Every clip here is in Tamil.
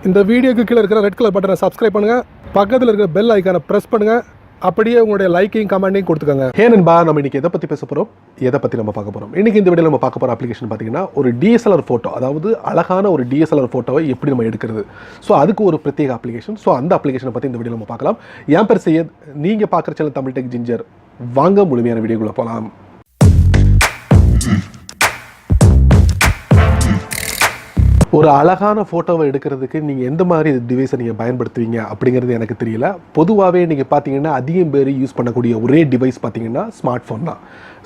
இந்த வீடியோக்கு கீழே இருக்கிற ரெட் கலர் பட்டனை சப்ஸ்கிரைப் பண்ணுங்கள், பக்கத்தில் இருக்கிற பெல் ஐக்கானை ப்ரெஸ் பண்ணுங்கள், அப்படியே உங்களுடைய லைக்கையும் கமெண்ட்டையும் கொடுத்துக்கோங்க. ஏனென்பா நம்ம இன்றைக்கி எதை பற்றி பேச போகிறோம், எதை பற்றி நம்ம பார்க்க போகிறோம். இன்றைக்கி இந்த வீடியோவில் நம்ம பார்க்க போகிற அப்ளிகேஷன் பார்த்தீங்கன்னா ஒரு DSLR ஃபோட்டோ, அதாவது அழகான ஒரு DSLR ஃபோட்டோவை எப்படி நம்ம எடுக்கிறது. ஸோ அதுக்கு ஒரு பிரத்யேக அப்ளிகேஷன். ஸோ அந்த அப்ளிகேஷனை பற்றி இந்த வீடியோவில் நம்ம பார்க்கலாம். என் பேர் சையத், நீங்கள் பார்க்குற சேனல் தமிழ் டெக் ஜிஞ்சர். வாங்க முழுமையான வீடியோக்குள்ளே போகலாம். ஒரு அழகான ஃபோட்டோவை எடுக்கிறதுக்கு நீங்கள் எந்த மாதிரி டிவைஸை நீங்கள் பயன்படுத்துவீங்க அப்படிங்கிறது எனக்கு தெரியல. பொதுவாகவே நீங்கள் பார்த்தீங்கன்னா அதிகம் பேர் யூஸ் பண்ணக்கூடிய ஒரே டிவைஸ் பார்த்தீங்கன்னா ஸ்மார்ட் ஃபோன் தான்.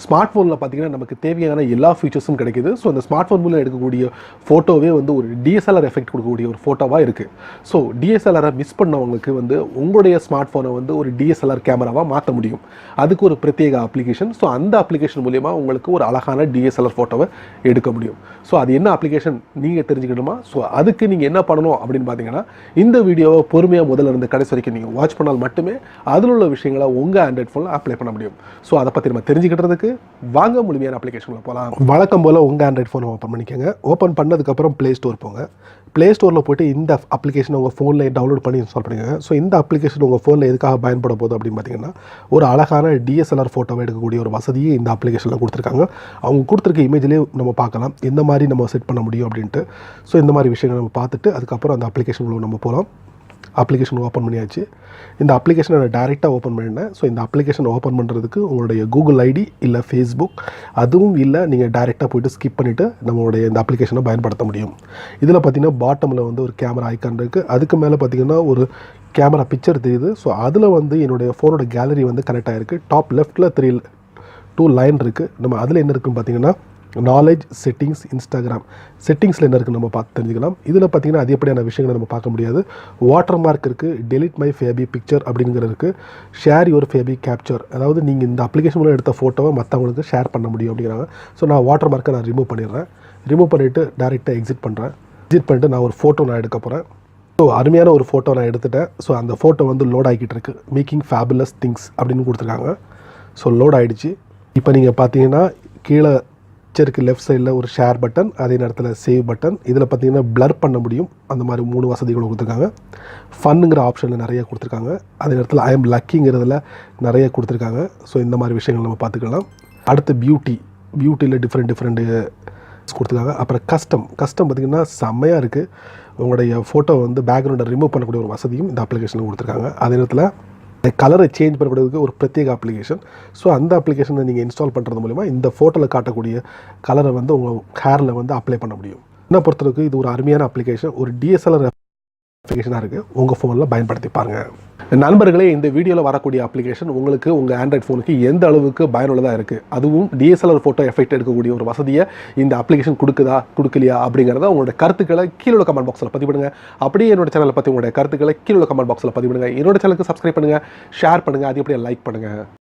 ஸ்மார்ட் ஃபோனில் பார்த்தீங்கன்னா நமக்கு தேவையான எல்லா ஃபீச்சர்ஸும் கிடைக்கிது. ஸோ அந்த ஸ்மார்ட் ஃபோன் மூலம் எடுக்கக்கூடிய ஃபோட்டோவே வந்து ஒரு DSLR எஃபெக்ட் கொடுக்கக்கூடிய ஒரு ஃபோட்டோவாக இருக்குது. ஸோ DSLR மிஸ் பண்ணவங்களுக்கு வந்து உங்களுடைய ஸ்மார்ட் ஃபோனை வந்து ஒரு DSLR கேமராவாக மாற்ற முடியும். அதுக்கு ஒரு பிரத்யேக அப்ளிகேஷன். ஸோ அந்த அப்ளிகேஷன் மூலமா உங்களுக்கு ஒரு அழகான DSLR ஃபோட்டோவை எடுக்க முடியும். ஸோ அது என்ன அப்ளிகேஷன் நீங்கள் தெரிஞ்சுக்கணுமா? ஸோ அதுக்கு நீங்கள் என்ன பண்ணணும் அப்படின்னு பார்த்தீங்கன்னா, இந்த வீடியோவை பொறுமையாக முதல்ல இருந்து கடைசி வரைக்கும் நீங்கள் வாட்ச் பண்ணால் மட்டுமே அதில் உள்ள விஷயங்களை உங்கள் ஆண்ட்ராய்ட் ஃபோனில் அப்ளை பண்ண முடியும். ஸோ அதை பற்றி நம்ம தெரிஞ்சுக்கிட்டதுக்கு வாங்க முழுமையான அப்ளிகேஷனில் போகலாம். வழக்கம் போல் உங்கள் ஆண்ட்ராய்ட் ஃபோனை ஓப்பன் பண்ணிக்கோங்க. ஓப்பன் பண்ணதுக்கப்புறம் ப்ளே ஸ்டோர் போங்க. ப்ளே ஸ்டோரில் போய்ட்டு இந்த அப்ளிகேஷனை உங்கள் ஃபோனில் டவுன்லோட் பண்ணி இன்ஸ்டால் பண்ணிக்கோங்க. ஸோ இந்த அப்ளிகேஷன் உங்கள் ஃபோனில் எதுக்காக பயன்பட போகுது அப்படின்னு பார்த்தீங்கன்னா, ஒரு அழகான DSLR ஃபோட்டோவை எடுக்கக்கூடிய ஒரு வசதியை இந்த அப்ளிகேஷனில் கொடுத்துருக்காங்க. அவங்க கொடுத்துருக்க இமேஜ்லேயே நம்ம பார்க்கலாம் எந்த மாதிரி நம்ம செட் பண்ண முடியும் அப்படின்ட்டு. ஸோ இந்த மாதிரி விஷயங்களை நம்ம பார்த்துட்டு அதுக்கப்புறம் அந்த அப்ளிகேஷனுக்குள்ள நம்ம போகலாம். அப்ளிகேஷன் ஓப்பன் பண்ணியாச்சு. இந்த அப்ளிகேஷனை நான் டைரெக்டாக ஓப்பன் பண்ணிட்டேன். ஸோ இந்த அப்ளிகேஷன் ஓப்பன் பண்ணுறதுக்கு உங்களுடைய கூகுள் ஐடி இல்லை ஃபேஸ்புக், அதுவும் இல்லை நீங்கள் டைரெக்டாக போய்ட்டு ஸ்கிப் பண்ணிவிட்டு நம்மளுடைய இந்த அப்ளிகேஷனை பயன்படுத்த முடியும். இதில் பார்த்திங்கன்னா பாட்டமில் வந்து ஒரு கேமரா ஐக்கான் இருக்குது. அதுக்கு மேலே பார்த்திங்கன்னா ஒரு கேமரா பிக்சர் தெரியுது. ஸோ அதில் வந்து என்னுடைய ஃபோனோட கேலரி வந்து கனெக்ட் ஆகிருக்கு. டாப் லெஃப்ட்டில் 2 லைன் இருக்குது. நம்ம அதில் என்ன இருக்குன்னு பார்த்திங்கன்னா நாலேஜ், செட்டிங்ஸ், இன்ஸ்டாகிராம். செட்டிங்ஸில் என்ன இருக்குன்னு நம்ம பார்த்து தெரிஞ்சுக்கலாம். இதில் பார்த்திங்கன்னா அதிகப்படியான விஷயங்களை நம்ம பார்க்க முடியாது. வாட்டர் மார்க் இருக்குது, டெலிட் மை ஃபேபி பிக்சர் அப்படிங்கிறது இருக்குது, ஷேர் யுவர் ஃபேபி கேப்சர், அதாவது நீங்கள் இந்த அப்ளிகேஷன் மூலம் எடுத்த ஃபோட்டோவை மற்றவங்களுக்கு ஷேர் பண்ண முடியும் அப்படிங்கிறாங்க. ஸோ நான் வாட்டர் மார்க்கை நான் ரிமூவ் பண்ணிடுறேன். ரிமூவ் பண்ணிவிட்டு டேரெக்டாக எக்ஸிட் பண்ணுறேன். எக்ஸிட் பண்ணிட்டு நான் ஒரு ஃபோட்டோ நான் எடுக்க போகிறேன். ஸோ அருமையான ஒரு ஃபோட்டோ நான் எடுத்துட்டேன். ஸோ அந்த ஃபோட்டோ வந்து லோட் ஆகிக்கிட்டு இருக்குது. மேக்கிங் ஃபேபுலஸ் திங்ஸ் அப்படின்னு கொடுத்துருக்காங்க. ஸோ லோட் ஆகிடுச்சு. இப்போ நீங்கள் பார்த்தீங்கன்னா கீழே பிக்சருக்கு லெஃப்ட் சைடில் ஒரு ஷேர் பட்டன், அதே நேரத்தில் சேவ் பட்டன். இதில் பார்த்தீங்கன்னா பிளர் பண்ண முடியும். அந்த மாதிரி 3 வசதிகளும் கொடுத்துருக்காங்க. ஃபன்னுங்கிற ஆப்ஷனில் நிறைய கொடுத்துருக்காங்க. அதே நேரத்தில் ஐ எம் லக்கிங்கிறதுல நிறைய கொடுத்துருக்காங்க. ஸோ இந்த மாதிரி விஷயங்கள் நம்ம பார்த்துக்கலாம். அடுத்து பியூட்டியில் டிஃப்ரெண்ட் கொடுத்துருக்காங்க. அப்புறம் கஸ்டம் பார்த்திங்கன்னா செம்மையாக இருக்குது. உங்களுடைய ஃபோட்டோ வந்து பேக்ரவுண்டை ரிமூவ் பண்ணக்கூடிய ஒரு வசதியும் இந்த அப்ளிகேஷனில் கொடுத்துருக்காங்க. அதே நேரத்தில் கலரை சேஞ்ச் பண்ணக்கூடியதுக்கு ஒரு பிரத்யேக அப்ளிகேஷன். ஸோ அந்த அப்ளிகேஷனை நீங்கள் இன்ஸ்டால் பண்ணுறது மூலிமா இந்த ஃபோட்டோவில் காட்டக்கூடிய கலரை வந்து உங்கள் ஹேரில் வந்து அப்ளை பண்ண முடியும். என்ன பொறுத்தளவுக்கு இது ஒரு அருமையான அப்ளிகேஷன், ஒரு DSLR அப்ளிகேஷனாக இருக்குது. உங்கள் ஃபோனில் பயன்படுத்தி பாருங்கள். நண்பர்களே, இந்த வீடியோவில் வரக்கூடிய அப்ளிகேஷன் உங்களுக்கு உங்கள் ஆண்ட்ராய்ட் ஃபோனுக்கு எந்த அளவுக்கு பயனுள்ளதாக இருக்குது, அதுவும் DSLR ஃபோட்டோ எஃபெக்ட் எடுக்கக்கூடிய ஒரு வசதியை இந்த அப்ளிகேஷன் கொடுக்குதா கொடுக்கலையா அப்படிங்கிறத உங்களோட கருத்துக்களை கீழே கமெண்ட் பாக்ஸில் பதிவிடுங்க. அப்படியே என்னோட சேனலை பற்றி உங்களுடைய கருத்துக்களை கீழே கமெண்ட் பாக்ஸில் பதிவிடுங்க. என்னோட சேனலுக்கு சப்ஸ்கிரைப் பண்ணுங்கள், ஷேர் பண்ணுங்கள், அது அப்படியே லைக் பண்ணுங்கள்.